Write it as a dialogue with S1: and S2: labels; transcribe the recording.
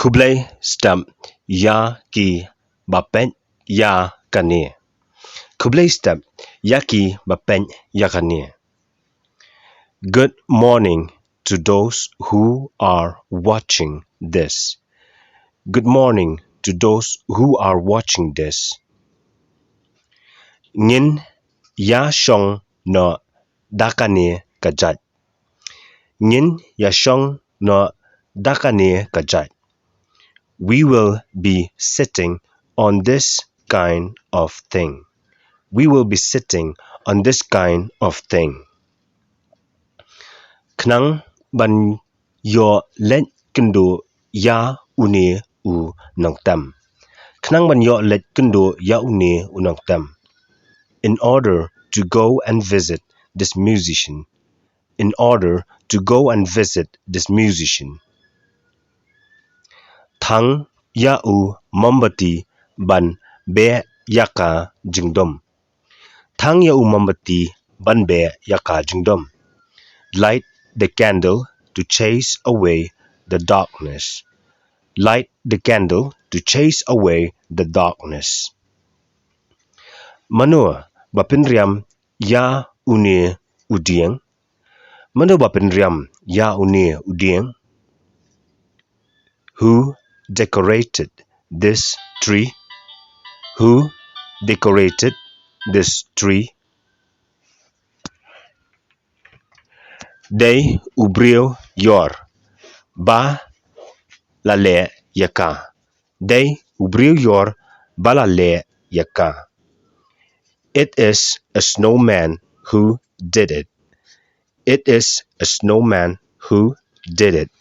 S1: khublei stamp ya ki bapen ya kane. Khublei stamp ya ki bapen ya kane. Good morning to those who are watching this. Good morning to those who are watching this. Ngin ya shong no dakane kajat. Ngin ya shong no dakane kajat. We will be sitting on this kind of thing. We will be sitting on this kind of thing. Knang ban yo let kendo ya une u nang tam. Knang ban yo let kendo ya une u nang tam. In order to go and visit this musician. In order to go and visit this musician. Thang ya u mombati ban be yaka jingdom. Thang ya u mombati ban be yaka jingdom. Light the candle to chase away the darkness. Light the candle to chase away the darkness. Manua bapinriam ya une udieng. Manu bapinriam ya une udieng. Who decorated this tree? Who decorated this tree? They ubrio yor ba la le yaka. They ubrio yor ba la le yaka. It is a snowman who did it. It is a snowman who did it.